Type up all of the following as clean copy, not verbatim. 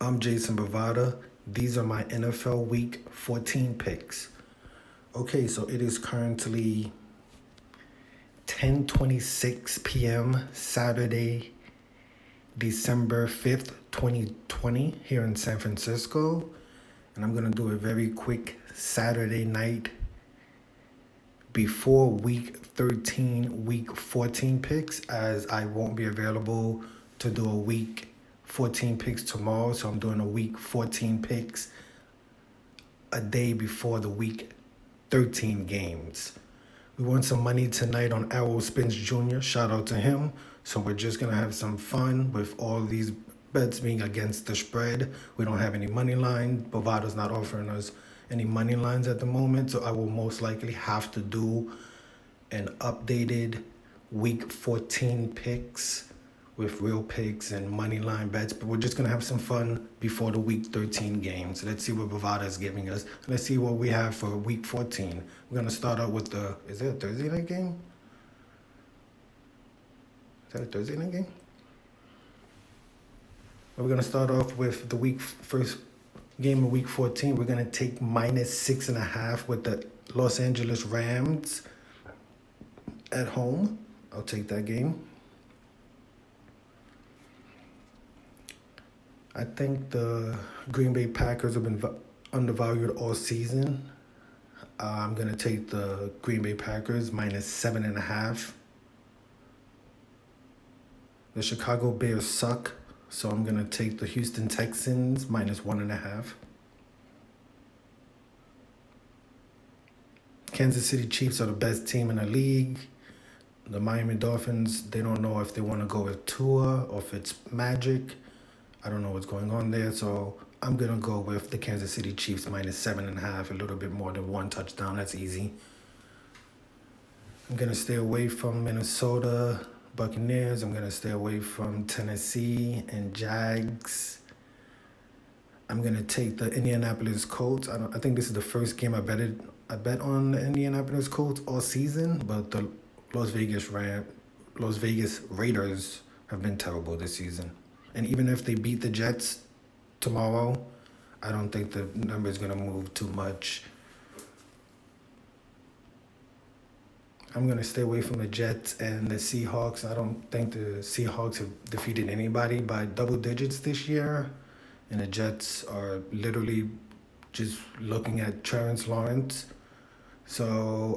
I'm Jason Bovada. These are my NFL Week 14 picks. Okay, so it is currently 10:26 p.m. Saturday, December 5th, 2020 here in San Francisco. And I'm going to do a very quick Saturday night before Week 13, Week 14 picks, as I won't be available to do a Week 14 picks tomorrow. So I'm doing a Week 14 picks a day before the Week 13 games. We won some money tonight on Arrow Spins Jr. Shout out to him. So we're just going to have some fun with all these bets being against the spread. We don't have any money line. Bovada's not offering us any money lines at the moment. So I will most likely have to do an updated Week 14 picks with real picks and money line bets. But we're just going to have some fun before the Week 13 games. Let's see what Bovada is giving us. Let's see what we have for Week 14. We're going to start out with is there a Thursday night game? Is that a Thursday night game? We're going to start off with the first game of Week 14. We're going to take -6.5 with the Los Angeles Rams at home. I'll take that game. I think the Green Bay Packers have been undervalued all season. I'm going to take the Green Bay Packers -7.5. The Chicago Bears suck, so I'm going to take the Houston Texans -1.5. Kansas City Chiefs are the best team in the league. The Miami Dolphins, they don't know if they want to go with Tua or if it's Magic. I don't know what's going on there, so I'm going to go with the Kansas City Chiefs -7.5, a little bit more than one touchdown. That's easy. I'm going to stay away from Minnesota Buccaneers. I'm going to stay away from Tennessee and Jags. I'm going to take the Indianapolis Colts. I think this is the first game I bet on the Indianapolis Colts all season, but the Las Vegas Raiders have been terrible this season. And even if they beat the Jets tomorrow, I don't think the number is going to move too much. I'm going to stay away from the Jets and the Seahawks. I don't think the Seahawks have defeated anybody by double digits this year. And the Jets are literally just looking at Trevor Lawrence. So,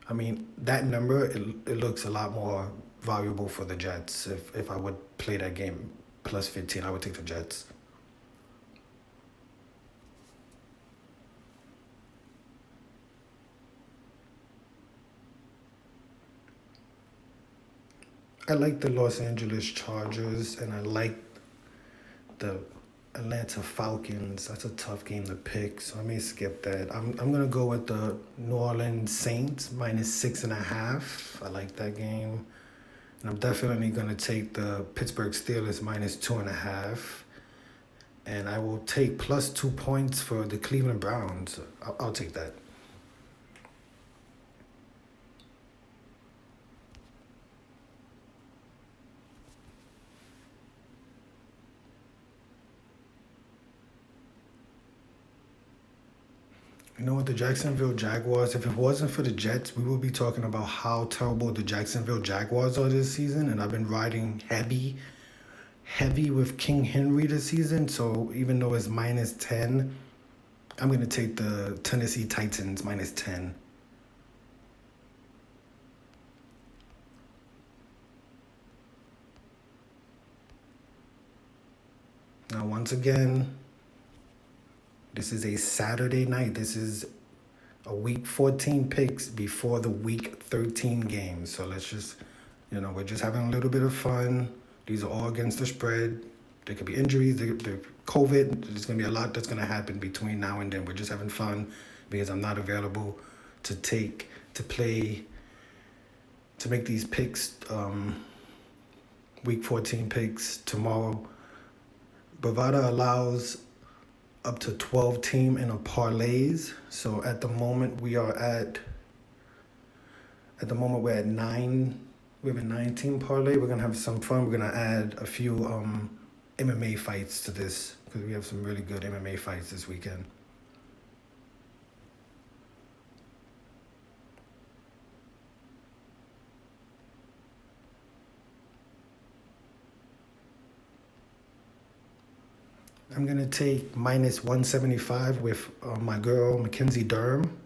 that number, it looks a lot more valuable for the Jets. If I would play that game +15, I would take the Jets. I like the Los Angeles Chargers, and I like the Atlanta Falcons. That's a tough game to pick, so I may skip that. I'm going to go with the New Orleans Saints -6.5. I like that game. And I'm definitely going to take the Pittsburgh Steelers -2.5. And I will take +2 points for the Cleveland Browns. I'll take that. You know what, the Jacksonville Jaguars, if it wasn't for the Jets, we would be talking about how terrible the Jacksonville Jaguars are this season. And I've been riding heavy with King Henry this season. So even though it's -10, I'm going to take the Tennessee Titans -10. Now, once again, this is a Saturday night. This is a Week 14 picks before the Week 13 games. So let's just, we're just having a little bit of fun. These are all against the spread. There could be injuries, there COVID. There's going to be a lot that's going to happen between now and then. We're just having fun because I'm not available to make these picks, Week 14 picks tomorrow. Bovada allows up to 12 team in a parlays. So at the moment we're at 9. We have a 9-team parlay. We're gonna have some fun. We're gonna add a few MMA fights to this, because we have some really good MMA fights this weekend. I'm going to take minus 175 with my girl, Mackenzie Durham.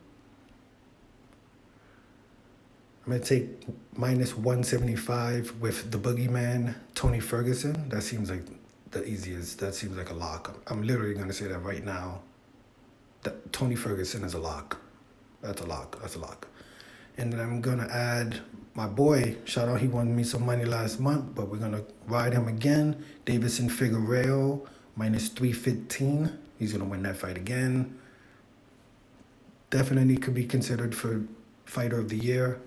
I'm going to take minus 175 with the boogeyman, Tony Ferguson. That seems like the easiest. That seems like a lock. I'm literally going to say that right now. That Tony Ferguson is a lock. That's a lock. That's a lock. And then I'm going to add my boy. Shout out, he won me some money last month, but we're going to ride him again. Davison Figueiredo, minus 315. He's going to win that fight again. Definitely could be considered for fighter of the year.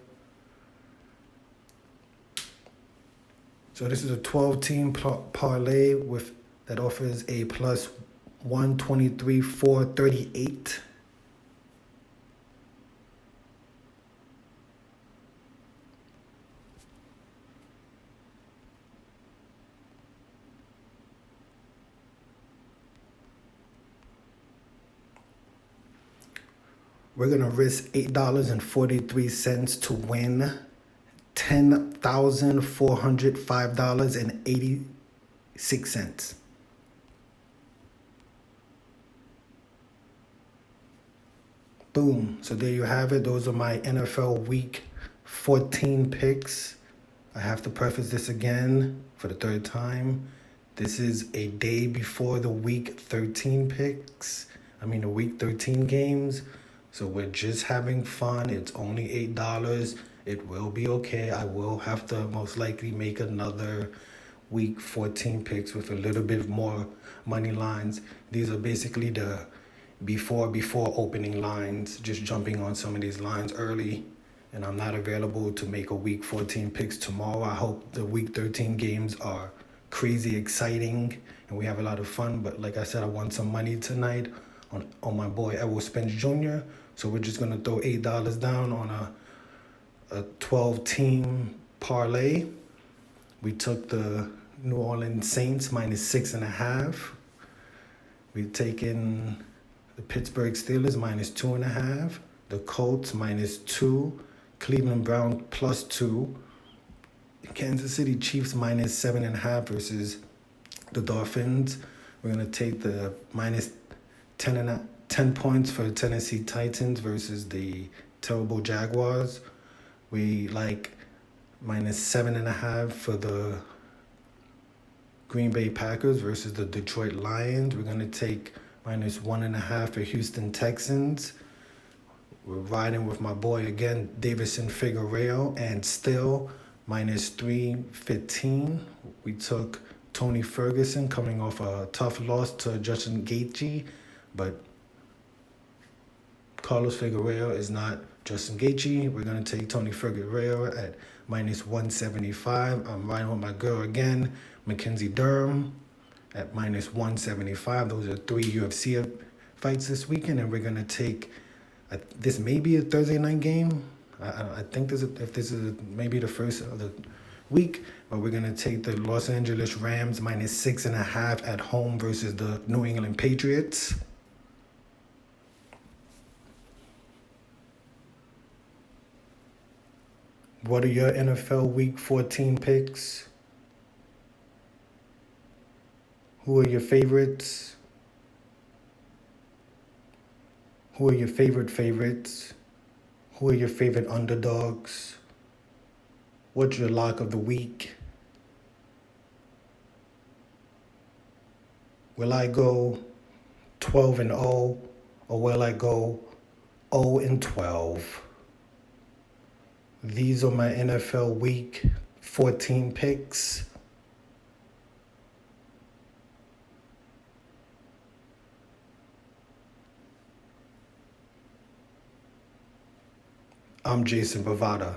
So this is a 12-team parlay with that offers a plus 123, 438. We're going to risk $8.43 to win $10,405.86. Boom. So there you have it. Those are my NFL Week 14 picks. I have to preface this again for the third time. This is a day before the Week 13 picks. The Week 13 games. So we're just having fun. It's only $8. It will be okay. I will have to most likely make another Week 14 picks with a little bit more money lines. These are basically the before opening lines, just jumping on some of these lines early. And I'm not available to make a Week 14 picks tomorrow. I hope the Week 13 games are crazy exciting and we have a lot of fun. But like I said, I won some money tonight on my boy Errol Spence Jr. So we're just going to throw $8 down on a 12-team parlay. We took the New Orleans Saints minus 6.5. We've taken the Pittsburgh Steelers minus 2.5. The Colts minus 2. Cleveland Browns plus 2. Kansas City Chiefs minus 7.5 versus the Dolphins. We're going to take the minus 10 points for the Tennessee Titans versus the terrible Jaguars. We like minus 7.5 for the Green Bay Packers versus the Detroit Lions. We're going to take minus 1.5 for Houston Texans. We're riding with my boy again, Davison Figueiredo, and still minus 315. We took Tony Ferguson coming off a tough loss to Justin Gaethje, but Carlos Figueiredo is not Justin Gaethje. We're going to take Tony Figueiredo at minus 175. I'm riding with my girl again, Mackenzie Durham, at minus 175. Those are 3 UFC fights this weekend, and we're going to take, this may be a Thursday night game. I think this is maybe the first of the week, but we're going to take the Los Angeles Rams minus 6.5 at home versus the New England Patriots. What are your NFL Week 14 picks? Who are your favorites? Who are your favorites? Who are your favorite underdogs? What's your lock of the week? Will I go 12-0 or will I go 0-12? These are my NFL Week 14 picks. I'm Jason Bovada.